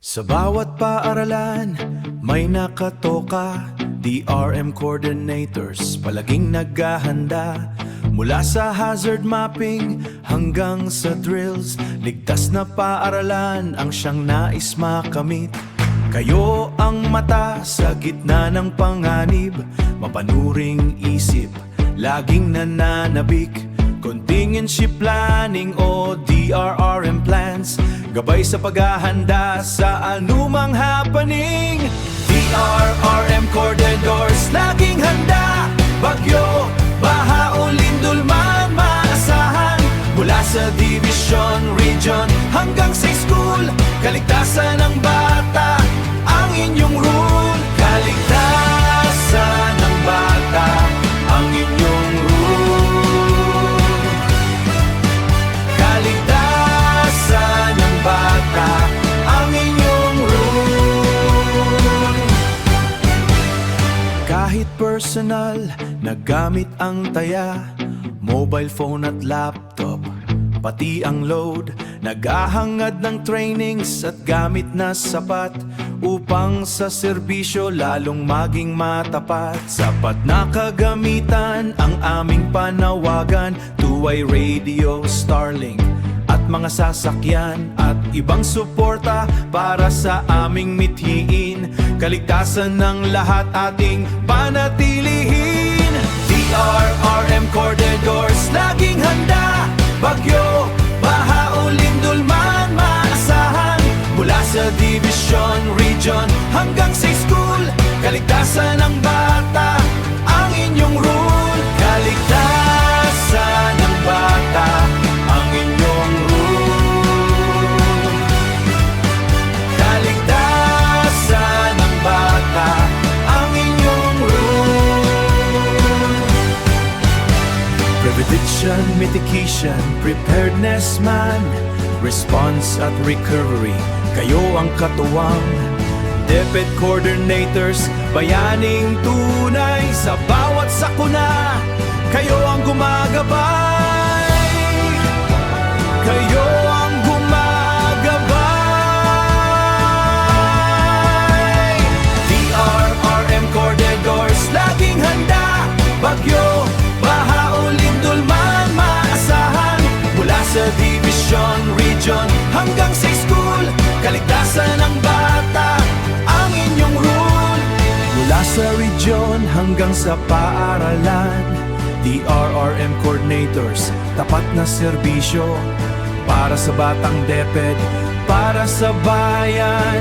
Sa bawat paaralan, may nakatoka. DRM coordinators, palaging naghahanda. Mula sa hazard mapping hanggang sa drills, ligtas na paaralan ang siyang nais makamit. Kayo ang mata sa gitna ng panganib, mapanuring isip, laging nananabik. Contingency planning o DRRM plans, gabay sa paghahanda sa anumang happening. DRRM coordinators, laging handa. Bagyo, baha o lindol man maasahan. Mula sa division, region hanggang sa school, kaligtasan ng bata ang inyong rule. Kaligtasan ng bata ang inyong rule. Kaligtasan ng bata ang inyong rule. Kahit personal, nagamit ang taya, mobile phone at laptop, pati ang load, naghahangad ng trainings at gamit na sapat upang sa serbisyo lalong maging matapat. Sapat na kagamitan ang aming panawagan, two-way radio, Starlink at mga sasakyan at ibang suporta para sa aming mithiin. Kaligtasan ng lahat ating panatilihin. DRRM coordinators, laging handa. Bagyo, baha o lindol man maasahan. Mula sa division, region hanggang sa school, kaligtasan ng bata ang inyong rule. Kaligtasan ng bata ang inyong rule. Kaligtasan ng bata ang inyong rule. Prevention, mitigation, preparedness man, response at recovery, kayo ang katuwang. DepEd coordinators, bayaning tunay sa bawat sakuna, kayo ang gumagabay. Kayo ang gumagabay. DRRM coordinators, laging handa. Bagyo, baha o lindol man maasahan. Mula sa division, region hanggang sa school, kaligtasan ng bata ang inyong rule. Mula sa region hanggang sa paaralan, DRRM coordinators, tapat na serbisyo para sa batang DepEd, para sa bayan.